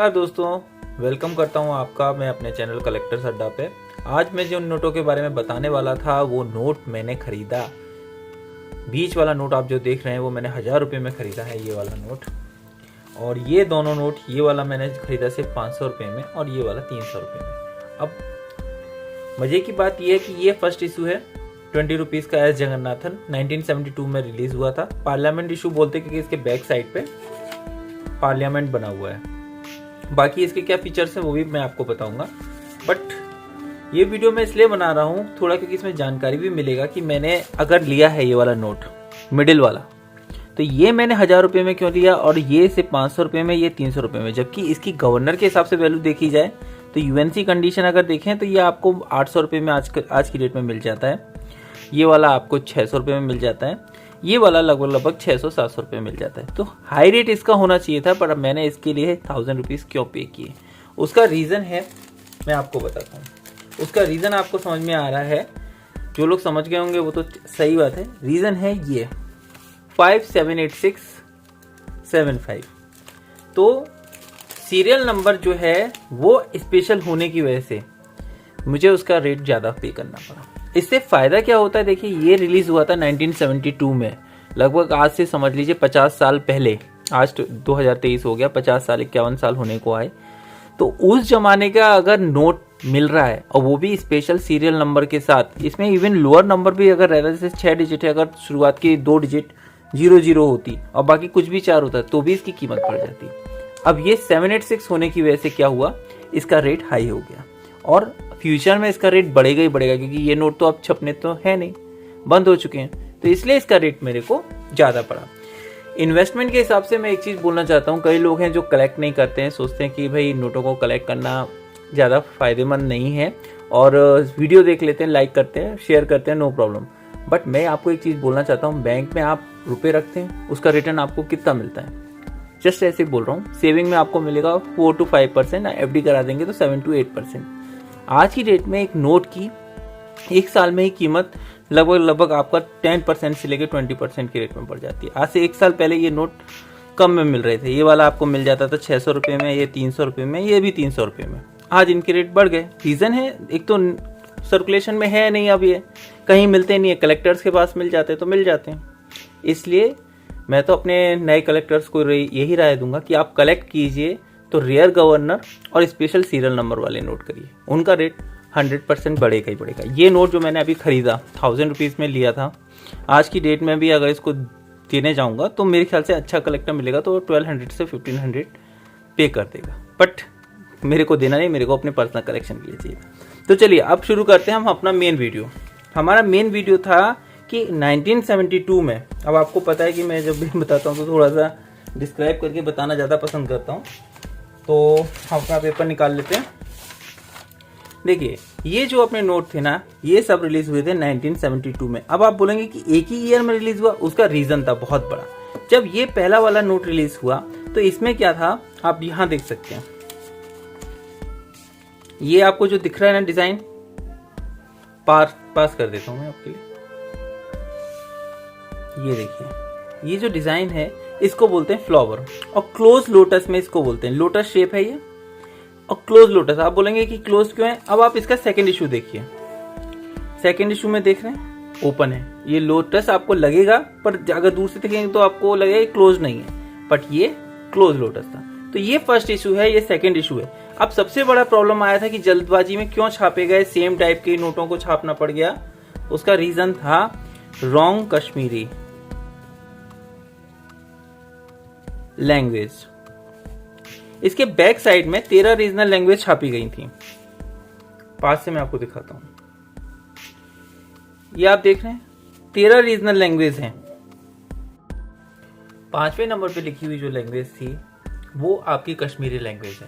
नमस्कार दोस्तों, वेलकम करता हूं आपका मैं अपने चैनल कलेक्टर्स अड्डा पे। आज मैं जिन नोटों के बारे में बताने वाला था वो नोट मैंने खरीदा। बीच वाला नोट आप जो देख रहे हैं वो मैंने 1000 रुपये में खरीदा है, ये वाला नोट। और ये दोनों नोट, ये वाला मैंने खरीदा सिर्फ 500 रुपये में और ये वाला 300 रुपये में। अब मज़े की बात ये है कि ये फर्स्ट इशू है 20 रुपीज़ का एस जगन्नाथन 1972 में रिलीज़ हुआ था। पार्लियामेंट इशू बोलते क्योंकि इसके बैक साइड पे पार्लियामेंट बना हुआ है। बाकी इसके क्या फीचर्स हैं वो भी मैं आपको बताऊंगा, बट ये वीडियो मैं इसलिए बना रहा हूँ थोड़ा क्योंकि इसमें जानकारी भी मिलेगा कि मैंने अगर लिया है ये वाला नोट मिडिल वाला, तो ये मैंने 1000 रुपये में क्यों लिया और ये सिर्फ 500 रुपये में, ये 300 रुपये में। जबकि इसकी गवर्नर के हिसाब से वैल्यू देखी जाए तो यूएनसी कंडीशन अगर देखें तो ये आपको 800 रुपये में आज की डेट में मिल जाता है। ये वाला आपको 600 रुपये में मिल जाता है। ये वाला लगभग 600-700 रुपये मिल जाता है। तो हाई रेट इसका होना चाहिए था, पर मैंने इसके लिए 1000 रुपीज़ क्यों पे किए, उसका रीज़न है मैं आपको बताता हूँ। उसका रीज़न आपको समझ में आ रहा है, जो लोग समझ गए होंगे वो तो सही बात है। रीज़न है ये 578675। तो सीरियल नंबर जो है वो स्पेशल होने की वजह से मुझे उसका रेट ज़्यादा पे करना पड़ा। इससे फ़ायदा क्या होता है, देखिए ये रिलीज़ हुआ था 1972 में, लगभग आज से समझ लीजिए 50 साल पहले। आज तो 2023 हो गया, 50 साल 51 साल होने को आए। तो उस जमाने का अगर नोट मिल रहा है और वो भी स्पेशल सीरियल नंबर के साथ, इसमें इवन लोअर नंबर भी अगर रहता है, जैसे 6 डिजिट है, अगर शुरुआत की 2 डिजिट 00 होती और बाकी कुछ भी 4 होता तो भी इसकी कीमत बढ़ जाती। अब ये 786 होने की वजह से क्या हुआ, इसका रेट हाई हो गया और फ्यूचर में इसका रेट बढ़ेगा ही बढ़ेगा, क्योंकि ये नोट तो अब छपने तो है नहीं, बंद हो चुके हैं। तो इसलिए इसका रेट मेरे को ज़्यादा पड़ा। इन्वेस्टमेंट के हिसाब से मैं एक चीज़ बोलना चाहता हूँ, कई लोग हैं जो कलेक्ट नहीं करते हैं, सोचते हैं कि भाई नोटों को कलेक्ट करना ज़्यादा फायदेमंद नहीं है और वीडियो देख लेते हैं, लाइक करते हैं, शेयर करते हैं, नो प्रॉब्लम। बट मैं आपको एक चीज़ बोलना चाहता हूँ, बैंक में आप रुपये रखते हैं, उसका रिटर्न आपको कितना मिलता है, जस्ट ऐसे बोल रहा हूँ। सेविंग में आपको मिलेगा 4 to 5%, FD करा देंगे तो 7 to 8%। आज की डेट में एक नोट की एक साल में ही कीमत लगभग आपका 10% से लेकर 20% के रेट में बढ़ जाती है। आज से एक साल पहले ये नोट कम में मिल रहे थे, ये वाला आपको मिल जाता था 600 रुपये में, ये 300 रुपये में, ये भी 300 रुपये में। आज इनके रेट बढ़ गए। रीज़न है, एक तो सर्कुलेशन में है नहीं, अब ये कहीं मिलते नहीं है, कलेक्टर्स के पास मिल जाते तो मिल जाते हैं। इसलिए मैं तो अपने नए कलेक्टर्स को यही राय दूंगा कि आप कलेक्ट कीजिए तो रेयर गवर्नर और स्पेशल सीरियल नंबर वाले नोट करिए, उनका रेट 100% बढ़ेगा ही बढ़ेगा। ये नोट जो मैंने अभी खरीदा 1000 रुपीज़ में लिया था, आज की डेट में भी अगर इसको देने जाऊंगा तो मेरे ख्याल से अच्छा कलेक्टर मिलेगा तो 1200 से 1500 पे कर देगा। बट मेरे को देना नहीं, मेरे को अपने पर्सनल कलेक्शन के लिए चाहिए। तो चलिए अब शुरू करते हैं हम अपना मेन वीडियो। हमारा मेन वीडियो था कि 1972 में, अब आपको पता है कि मैं जब भी बताता हूँ तो थोड़ा सा डिस्क्राइब करके बताना ज़्यादा पसंद करता हूँ। तो हम अपना पेपर निकाल लेते हैं। देखिए ये जो अपने नोट थे ना, ये सब रिलीज हुए थे 1972 में। अब आप बोलेंगे कि एक ही ईयर में रिलीज हुआ, उसका रीजन था बहुत बड़ा। जब ये पहला वाला नोट रिलीज हुआ तो इसमें क्या था, आप यहाँ देख सकते हैं। ये आपको जो दिख रहा है ना डिजाइन, पास कर देता हूं मैं आपके लिए। ये देखिए, ये जो डिजाइन है इसको बोलते हैं फ्लावर, और क्लोज लोटस में इसको बोलते हैं। लोटस शेप है ये और क्लोज लोटस। आप बोलेंगे कि क्लोज क्यों है, अब आप इसका सेकंड इशू देखिए। सेकंड इशू में देख रहे हैं ओपन है, ये लोटस आपको लगेगा, पर अगर दूर से देखेंगे तो आपको लगेगा क्लोज नहीं है, बट ये क्लोज लोटस था। तो ये फर्स्ट इशू है, ये सेकंड इशू है। अब सबसे बड़ा प्रॉब्लम आया था कि जल्दबाजी में क्यों छापे गए, सेम टाइप के नोटों को छापना पड़ गया। उसका रीजन था रॉन्ग कश्मीरी लैंग्वेज। इसके बैक साइड में 13 रीजनल लैंग्वेज छापी गई थी। पास से मैं आपको दिखाता हूं, ये आप देख रहे हैं 13 रीजनल लैंग्वेज हैं। 5वें नंबर पे लिखी हुई जो लैंग्वेज थी वो आपकी कश्मीरी लैंग्वेज है।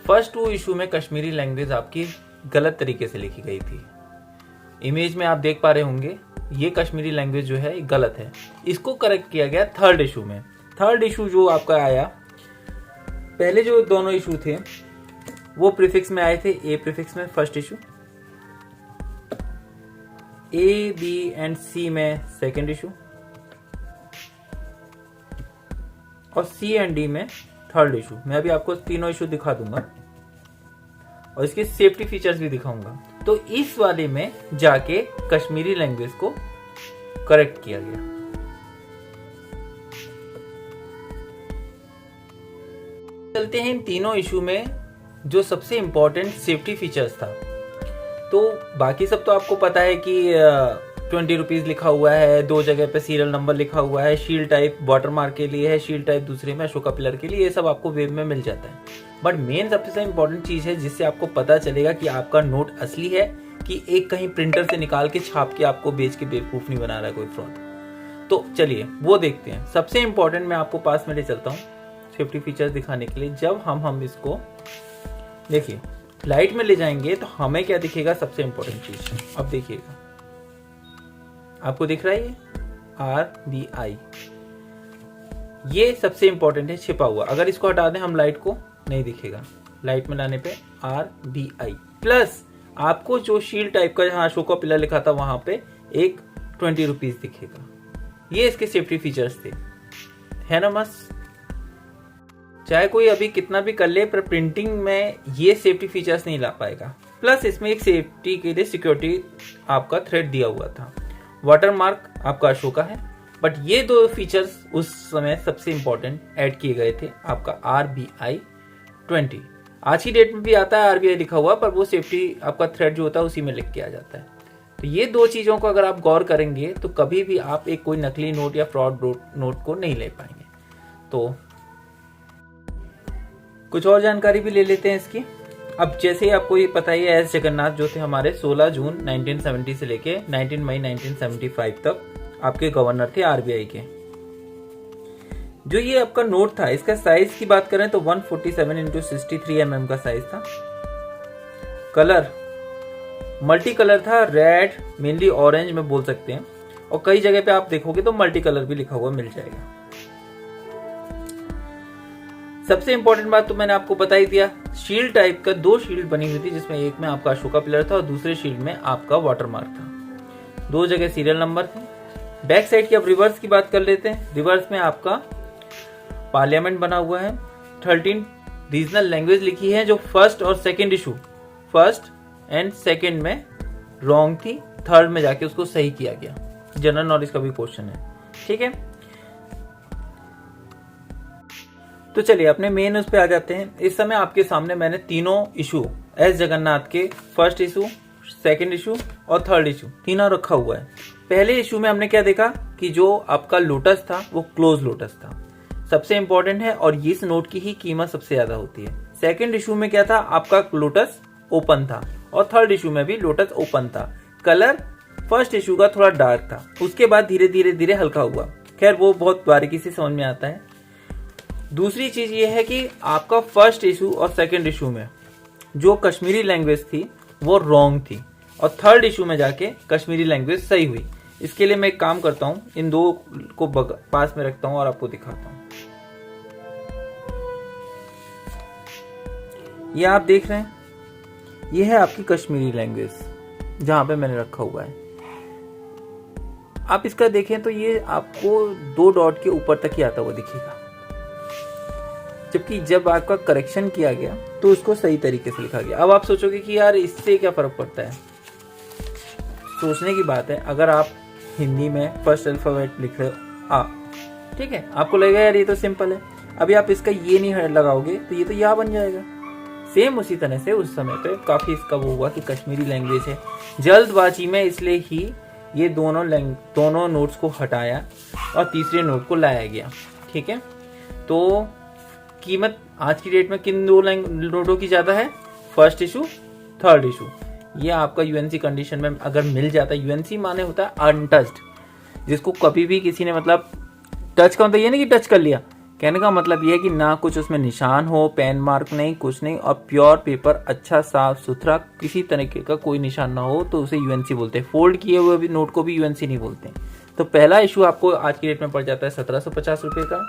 फर्स्ट 2 इशू में कश्मीरी लैंग्वेज आपकी गलत तरीके से लिखी गई थी। इमेज में आप देख पा रहे होंगे, ये कश्मीरी लैंग्वेज जो है गलत है। इसको करेक्ट किया गया थर्ड इशू में। थर्ड इशू जो आपका आया, पहले जो दोनों इशू थे वो प्रीफिक्स में आए थे, ए प्रीफिक्स में first issue, A B and C में सेकंड इशू और सी एंड डी में थर्ड इशू। मैं अभी आपको तीनों इशू दिखा दूंगा और इसके सेफ्टी फीचर्स भी दिखाऊंगा। तो इस वाले में जाके कश्मीरी लैंग्वेज को करेक्ट किया गया। चलते हैं इन तीनों इशू में जो सबसे इंपॉर्टेंट सेफ्टी फीचर्स था। तो बाकी सब तो आपको पता है कि 20 रुपीज लिखा हुआ है, 2 जगह पे सीरियल नंबर लिखा हुआ है, शील्ड टाइप वाटरमार्क के लिए है, शील्ड टाइप दूसरे में अशोका पिलर के लिए, ये सब आपको वेब में मिल जाता है। बट मेन सबसे इंपॉर्टेंट चीज है जिससे आपको पता चलेगा कि आपका नोट असली है कि एक कहीं प्रिंटर से निकाल के छाप के आपको बेच के बेवकूफ नहीं बना रहा है कोई फ्रॉड। तो चलिए वो देखते हैं। सबसे इंपॉर्टेंट मैं आपको पास में ले चलता हूँ सेफ्टी फीचर्स दिखाने के लिए। जब हम इसको देखिए लाइट में ले जाएंगे तो हमें क्या दिखेगा, सबसे इंपॉर्टेंट चीज अब देखिएगा, आपको दिख रहा है ये RBI, ये सबसे इंपॉर्टेंट है छिपा हुआ। अगर इसको हटा दें हम लाइट को, नहीं दिखेगा। लाइट में लाने पे RBI प्लस आपको जो शील्ड टाइप का जहां अशोका पिलर लिखा था वहां पे एक 20 रुपीज दिखेगा। ये इसके सेफ्टी फीचर्स थे, है ना मस्त। चाहे कोई अभी कितना भी कर ले पर प्रिंटिंग में ये सेफ्टी फीचर्स नहीं ला पाएगा। प्लस इसमें एक सेफ्टी के लिए सिक्योरिटी आपका थ्रेड दिया हुआ था। वाटरमार्क आपका अशोका है, बट ये दो फीचर्स उस समय सबसे इंपॉर्टेंट ऐड किए गए थे। आपका RBI 20 आज की डेट में भी आता है RBI लिखा हुआ, पर वो सेफ्टी आपका थ्रेड जो होता है उसी में लिख के आ जाता है। तो ये दो चीजों को अगर आप गौर करेंगे तो कभी भी आप एक कोई नकली नोट या फ्रॉड नोट को नहीं ले पाएंगे। तो कुछ और जानकारी भी ले लेते हैं इसकी। अब जैसे आपको ये पता ही है, एस जगन्नाथ जो थे हमारे 16 जून 1970 से लेके 19 मई 1975 तक आपके गवर्नर थे RBI के। जो ये आपका नोट था, इसका साइज की बात करें तो 147x63 mm का साइज था। कलर मल्टी कलर था, रेड मेनली ऑरेंज में बोल सकते हैं, और कई जगह पे आप देखोगे तो मल्टी कलर भी लिखा हुआ मिल जाएगा। सबसे इंपॉर्टेंट बात तो मैंने आपको बता ही दिया, शील्ड टाइप का 2 शील्ड बनी हुई थी, जिसमें एक में आपका अशोका पिलर था और दूसरे शील्ड में आपका वाटरमार्क था। 2 जगह सीरियल नंबर थे। बैक साइड की अब रिवर्स की बात कर लेते हैं। रिवर्स में आपका पार्लियामेंट बना हुआ है। 13 रीजनल लैंग्वेज लिखी है, जो फर्स्ट और second issue, first and second में रॉन्ग थी, थर्ड में जाके उसको सही किया गया। जनरल नॉलेज का भी क्वेश्चन है, ठीक है। तो चलिए अपने मेन उस पे आ जाते हैं। इस समय आपके सामने मैंने तीनों इशू एस जगन्नाथ के फर्स्ट इशू, सेकंड इशू और थर्ड इशू तीनों रखा हुआ है। पहले इशू में हमने क्या देखा कि जो आपका लोटस था वो क्लोज लोटस था, सबसे इंपॉर्टेंट है, और इस नोट की ही कीमत सबसे ज्यादा होती है। सेकंड इशू में क्या था, आपका लोटस ओपन था, और थर्ड इशू में भी लोटस ओपन था। कलर फर्स्ट इशू का थोड़ा डार्क था, उसके बाद धीरे धीरे धीरे हल्का हुआ। खैर वो बहुत बारीकी से समझ में आता है। दूसरी चीज ये है कि आपका फर्स्ट इशू और सेकंड इशू में जो कश्मीरी लैंग्वेज थी वो रॉन्ग थी, और थर्ड इशू में जाके कश्मीरी लैंग्वेज सही हुई। इसके लिए मैं एक काम करता हूं, इन दो को पास में रखता हूं और आपको दिखाता हूं। ये आप देख रहे हैं, ये है आपकी कश्मीरी लैंग्वेज जहां पे मैंने रखा हुआ है। आप इसका देखें तो ये आपको 2 डॉट के ऊपर तक ही आता हुआ दिखेगा, जबकि जब आपका करेक्शन किया गया तो उसको सही तरीके से लिखा गया। अब आप सोचोगे कि यार इससे क्या फर्क पड़ता है। सोचने की बात है, अगर आप हिंदी में फर्स्ट अल्फाबेट लिख रहे हो आ, ठीक है, आपको लगेगा यार ये तो सिंपल है। अभी आप इसका ये नहीं लगाओगे तो ये तो या बन जाएगा। सेम उसी तरह से उस समय पे काफी इसका वो हुआ कि कश्मीरी लैंग्वेज है, जल्दबाजी में इसलिए ही ये दोनों नोट्स को हटाया और तीसरे नोट को लाया गया, ठीक है। तो कीमत आज की डेट में किन 2 नोटों की ज्यादा है, फर्स्ट इशू, थर्ड इशू। ये आपका यूएनसी कंडीशन में अगर मिल जाता है, यूएनसी माने होता है अनटच्ड, जिसको कभी भी किसी ने मतलब टच का मतलब ये नहीं कि टच कर लिया, कहने का मतलब ये है कि ना कुछ उसमें निशान हो, पेन मार्क नहीं, कुछ नहीं, और प्योर पेपर अच्छा साफ सुथरा, किसी तरीके का कोई निशान ना हो, तो उसे यूएनसी बोलते हैं। फोल्ड किए हुए भी नोट को भी यूएनसी नहीं बोलते। तो पहला इशू आपको आज की डेट में पड़ जाता है 1750 रुपए का।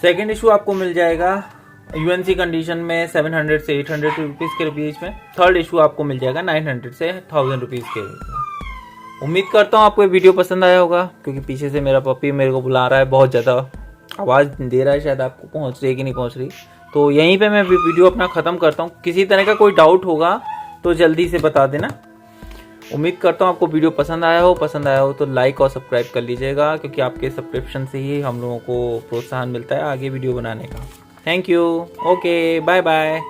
सेकेंड इशू आपको मिल जाएगा यूएनसी कंडीशन में 700 से 800 रुपीज के बीच में। थर्ड इशू आपको मिल जाएगा 900 से 1000 रुपीज के बीच में। उम्मीद करता हूँ आपको ये वीडियो पसंद आया होगा, क्योंकि पीछे से मेरा पपी मेरे को बुला रहा है, बहुत ज़्यादा आवाज़ दे रहा है, शायद आपको पहुँच रही है कि नहीं पहुँच रही। तो यहीं पे मैं वीडियो अपना ख़त्म करता हूँ। किसी तरह का कोई डाउट होगा तो जल्दी से बता देना। उम्मीद करता हूँ आपको वीडियो पसंद आया हो तो लाइक और सब्सक्राइब कर लीजिएगा, क्योंकि आपके सब्सक्रिप्शन से ही हम लोगों को प्रोत्साहन मिलता है आगे वीडियो बनाने का। Thank you. Okay, bye bye.